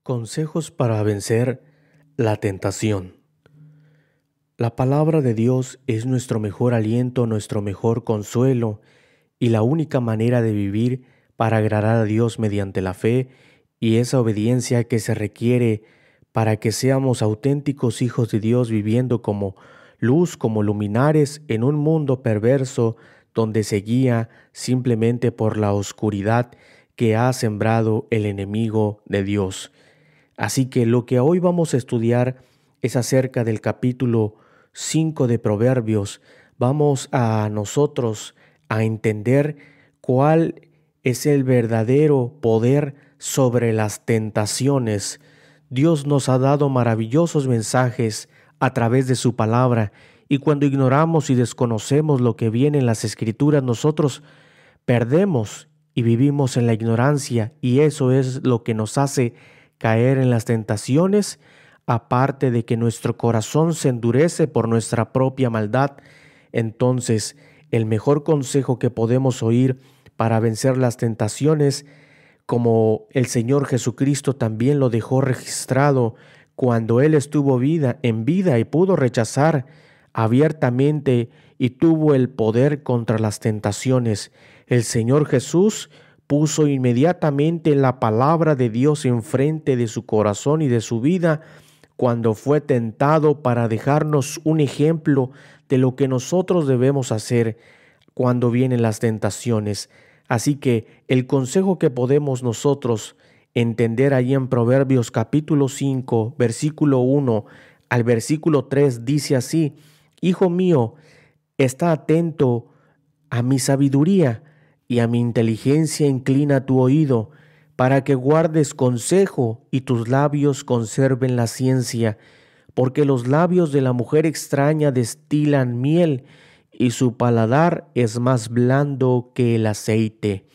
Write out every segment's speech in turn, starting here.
Consejos para vencer la tentación. La palabra de Dios es nuestro mejor aliento, nuestro mejor consuelo y la única manera de vivir para agradar a Dios mediante la fe y esa obediencia que se requiere para que seamos auténticos hijos de Dios viviendo como luz, como luminares en un mundo perverso donde se guía simplemente por la oscuridad que ha sembrado el enemigo de Dios. Así que lo que hoy vamos a estudiar es acerca del capítulo 5 de Proverbios. Vamos a nosotros a entender cuál es el verdadero poder sobre las tentaciones. Dios nos ha dado maravillosos mensajes a través de su palabra, y cuando ignoramos y desconocemos lo que viene en las Escrituras, nosotros perdemos y vivimos en la ignorancia, y eso es lo que nos hace caer en las tentaciones, aparte de que nuestro corazón se endurece por nuestra propia maldad. Entonces, el mejor consejo que podemos oír para vencer las tentaciones, como el Señor Jesucristo también lo dejó registrado cuando Él estuvo en vida y pudo rechazar abiertamente y tuvo el poder contra las tentaciones. El Señor Jesús puso inmediatamente la palabra de Dios enfrente de su corazón y de su vida cuando fue tentado para dejarnos un ejemplo de lo que nosotros debemos hacer cuando vienen las tentaciones. Así que el consejo que podemos nosotros entender ahí en Proverbios capítulo 5, versículo 1 al versículo 3 dice así: Hijo mío, está atento a mi sabiduría y a mi inteligencia inclina tu oído, para que guardes consejo y tus labios conserven la ciencia, porque los labios de la mujer extraña destilan miel, y su paladar es más blando que el aceite.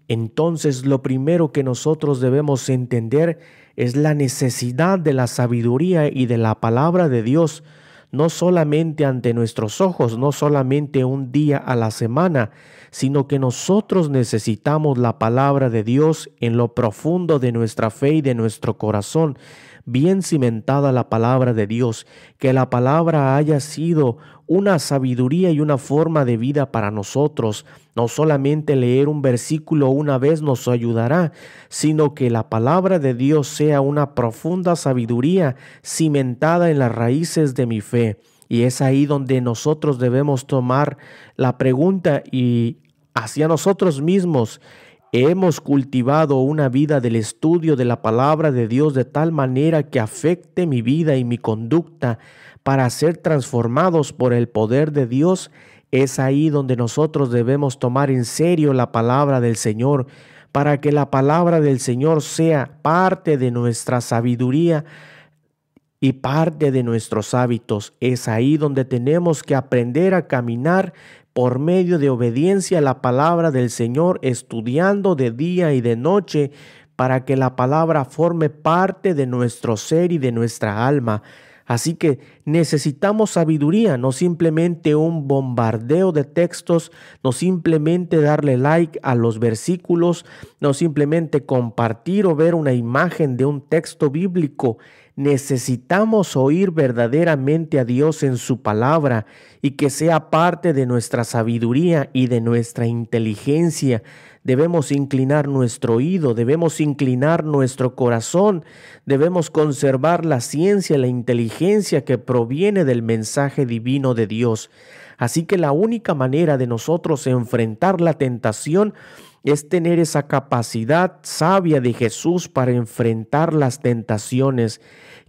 Entonces, lo primero que nosotros debemos entender es la necesidad de la sabiduría y de la palabra de Dios, no solamente ante nuestros ojos, no solamente un día a la semana, sino que nosotros necesitamos la palabra de Dios en lo profundo de nuestra fe y de nuestro corazón, bien cimentada la palabra de Dios, que la palabra haya sido una sabiduría y una forma de vida para nosotros. No solamente leer un versículo una vez nos ayudará, sino que la palabra de Dios sea una profunda sabiduría cimentada en las raíces de mi fe. Y es ahí donde nosotros debemos tomar la pregunta y hacia nosotros mismos: ¿hemos cultivado una vida del estudio de la palabra de Dios de tal manera que afecte mi vida y mi conducta para ser transformados por el poder de Dios? Es ahí donde nosotros debemos tomar en serio la palabra del Señor, para que la palabra del Señor sea parte de nuestra sabiduría y parte de nuestros hábitos. Es ahí donde tenemos que aprender a caminar por medio de obediencia a la palabra del Señor, estudiando de día y de noche, para que la palabra forme parte de nuestro ser y de nuestra alma. Así que necesitamos sabiduría, no simplemente un bombardeo de textos, no simplemente darle like a los versículos, no simplemente compartir o ver una imagen de un texto bíblico. Necesitamos oír verdaderamente a Dios en su palabra y que sea parte de nuestra sabiduría y de nuestra inteligencia. Debemos inclinar nuestro oído, debemos inclinar nuestro corazón, debemos conservar la ciencia, la inteligencia que proviene del mensaje divino de Dios. Así que la única manera de nosotros enfrentar la tentación es tener esa capacidad sabia de Jesús para enfrentar las tentaciones,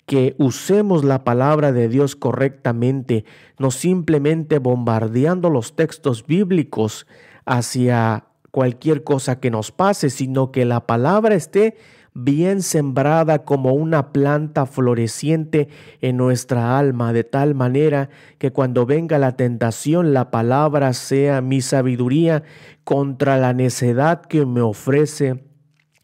que usemos la palabra de Dios correctamente, no simplemente bombardeando los textos bíblicos hacia cualquier cosa que nos pase, sino que la palabra esté bien sembrada como una planta floreciente en nuestra alma, de tal manera que cuando venga la tentación, la palabra sea mi sabiduría contra la necedad que me ofrece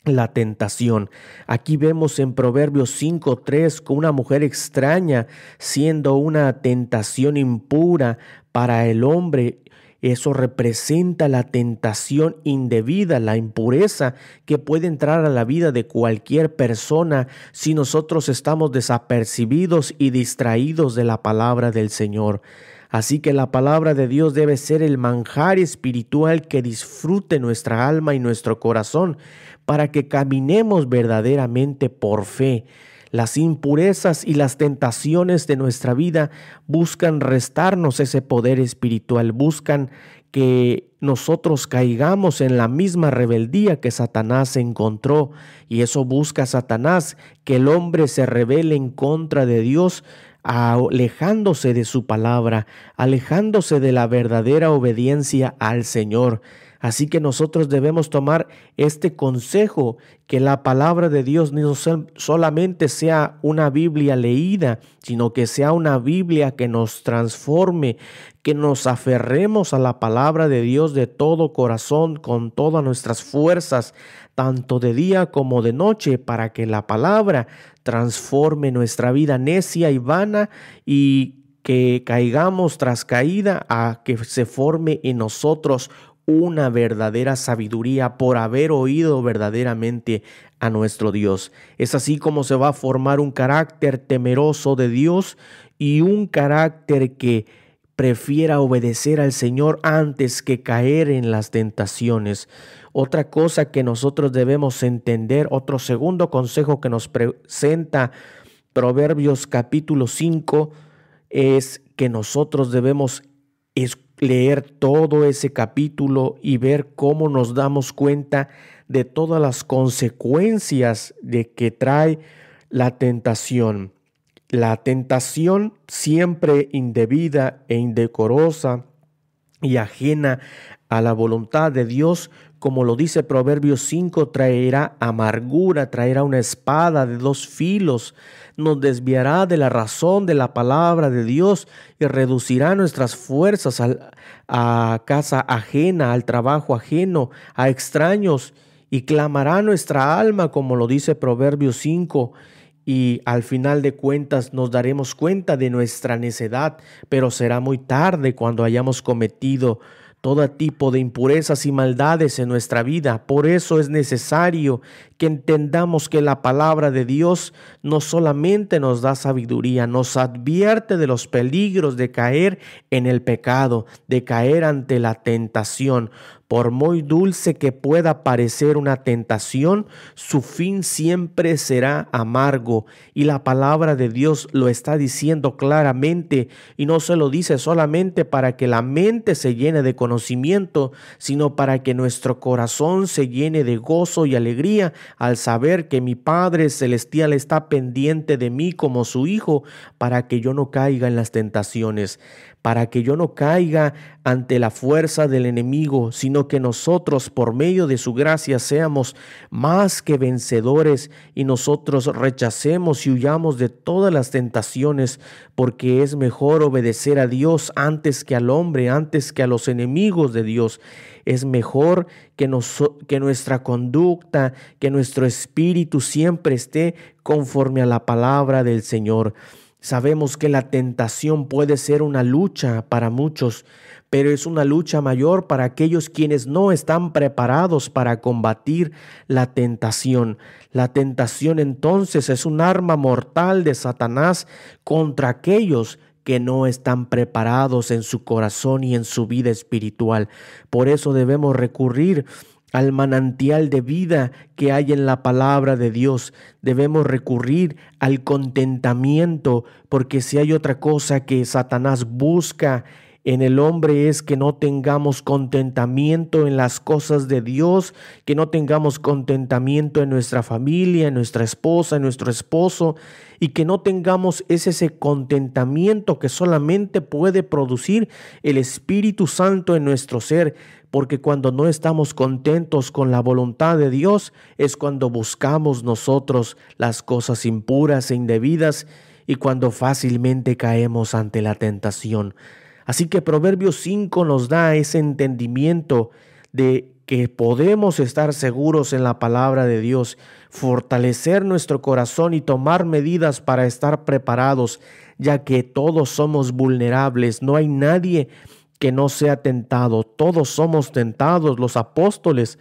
la tentación. Aquí vemos en Proverbios 5:3 con una mujer extraña siendo una tentación impura para el hombre. Eso representa la tentación indebida, la impureza que puede entrar a la vida de cualquier persona si nosotros estamos desapercibidos y distraídos de la palabra del Señor. Así que la palabra de Dios debe ser el manjar espiritual que disfrute nuestra alma y nuestro corazón para que caminemos verdaderamente por fe. Las impurezas y las tentaciones de nuestra vida buscan restarnos ese poder espiritual, buscan que nosotros caigamos en la misma rebeldía que Satanás encontró, y eso busca Satanás, que el hombre se rebele en contra de Dios, alejándose de su palabra, alejándose de la verdadera obediencia al Señor. Así que nosotros debemos tomar este consejo, que la palabra de Dios no solamente sea una Biblia leída, sino que sea una Biblia que nos transforme, que nos aferremos a la palabra de Dios de todo corazón, con todas nuestras fuerzas, tanto de día como de noche, para que la palabra transforme nuestra vida necia y vana y que caigamos tras caída a que se forme en nosotros una verdadera sabiduría por haber oído verdaderamente a nuestro Dios. Es así como se va a formar un carácter temeroso de Dios y un carácter que prefiera obedecer al Señor antes que caer en las tentaciones. Otra cosa que nosotros debemos entender, otro segundo consejo que nos presenta Proverbios capítulo 5, es que nosotros debemos leer todo ese capítulo y ver cómo nos damos cuenta de todas las consecuencias de que trae la tentación. La tentación siempre indebida e indecorosa y ajena a la voluntad de Dios, como lo dice Proverbios 5, traerá amargura, traerá una espada de dos filos, nos desviará de la razón de la palabra de Dios y reducirá nuestras fuerzas a casa ajena, al trabajo ajeno, a extraños, y clamará nuestra alma, como lo dice Proverbios 5, y al final de cuentas nos daremos cuenta de nuestra necedad, pero será muy tarde cuando hayamos cometido todo tipo de impurezas y maldades en nuestra vida. Por eso es necesario que entendamos que la palabra de Dios no solamente nos da sabiduría, nos advierte de los peligros de caer en el pecado, de caer ante la tentación. Por muy dulce que pueda parecer una tentación, su fin siempre será amargo. Y la palabra de Dios lo está diciendo claramente, y no se lo dice solamente para que la mente se llene de conocimiento, sino para que nuestro corazón se llene de gozo y alegría al saber que mi Padre Celestial está pendiente de mí como su hijo, para que yo no caiga en las tentaciones, para que yo no caiga ante la fuerza del enemigo, sino que nosotros por medio de su gracia seamos más que vencedores y nosotros rechacemos y huyamos de todas las tentaciones, porque es mejor obedecer a Dios antes que al hombre, antes que a los enemigos de Dios. Es mejor que nuestra conducta, que nuestro espíritu siempre esté conforme a la palabra del Señor. Sabemos que la tentación puede ser una lucha para muchos, pero es una lucha mayor para aquellos quienes no están preparados para combatir la tentación. La tentación entonces es un arma mortal de Satanás contra aquellos que no están preparados en su corazón y en su vida espiritual. Por eso debemos recurrir al manantial de vida que hay en la palabra de Dios. Debemos recurrir al contentamiento, porque si hay otra cosa que Satanás busca en el hombre es que no tengamos contentamiento en las cosas de Dios, que no tengamos contentamiento en nuestra familia, en nuestra esposa, en nuestro esposo, y que no tengamos ese contentamiento que solamente puede producir el Espíritu Santo en nuestro ser, porque cuando no estamos contentos con la voluntad de Dios es cuando buscamos nosotros las cosas impuras e indebidas y cuando fácilmente caemos ante la tentación. Así que Proverbios 5 nos da ese entendimiento de que podemos estar seguros en la palabra de Dios, fortalecer nuestro corazón y tomar medidas para estar preparados, ya que todos somos vulnerables. No hay nadie que no sea tentado. Todos somos tentados. Los apóstoles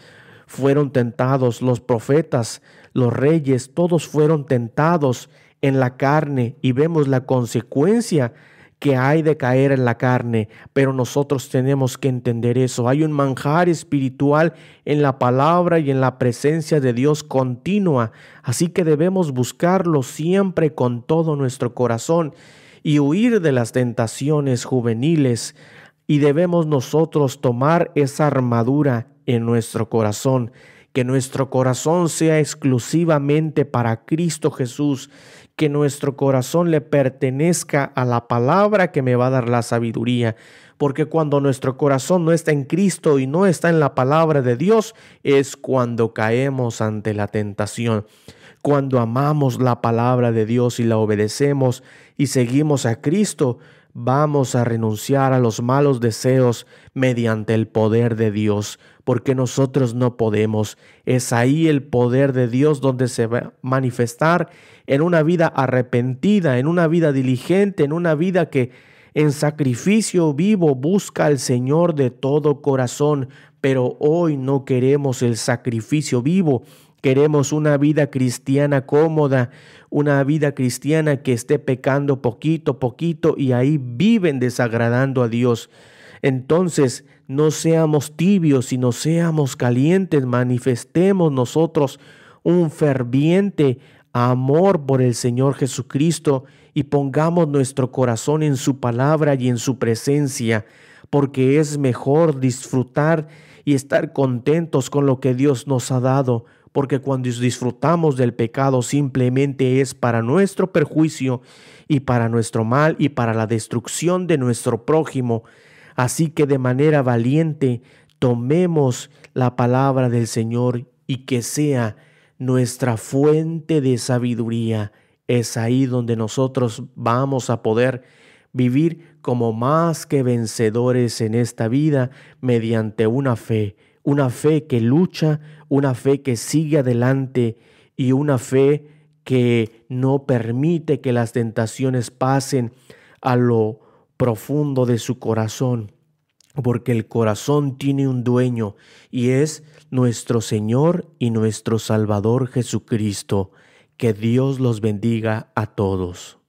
fueron tentados, los profetas, los reyes, todos fueron tentados en la carne y vemos la consecuencia que hay de caer en la carne, pero nosotros tenemos que entender eso. Hay un manjar espiritual en la palabra y en la presencia de Dios continua, así que debemos buscarlo siempre con todo nuestro corazón y huir de las tentaciones juveniles, y debemos nosotros tomar esa armadura en nuestro corazón, que nuestro corazón sea exclusivamente para Cristo Jesús, que nuestro corazón le pertenezca a la palabra que me va a dar la sabiduría, porque cuando nuestro corazón no está en Cristo y no está en la palabra de Dios, es cuando caemos ante la tentación. Cuando amamos la palabra de Dios y la obedecemos y seguimos a Cristo, vamos a renunciar a los malos deseos mediante el poder de Dios, porque nosotros no podemos. Es ahí el poder de Dios donde se va a manifestar en una vida arrepentida, en una vida diligente, en una vida que en sacrificio vivo busca al Señor de todo corazón. Pero hoy no queremos el sacrificio vivo. Queremos una vida cristiana cómoda, una vida cristiana que esté pecando poquito a poquito y ahí viven desagradando a Dios. Entonces, no seamos tibios, sino seamos calientes, manifestemos nosotros un ferviente amor por el Señor Jesucristo y pongamos nuestro corazón en su palabra y en su presencia, porque es mejor disfrutar y estar contentos con lo que Dios nos ha dado, porque cuando disfrutamos del pecado simplemente es para nuestro perjuicio y para nuestro mal y para la destrucción de nuestro prójimo. Así que de manera valiente tomemos la palabra del Señor y que sea nuestra fuente de sabiduría. Es ahí donde nosotros vamos a poder vivir como más que vencedores en esta vida mediante una fe que lucha, una fe que sigue adelante y una fe que no permite que las tentaciones pasen a lo profundo de su corazón, porque el corazón tiene un dueño y es nuestro Señor y nuestro Salvador Jesucristo. Que Dios los bendiga a todos.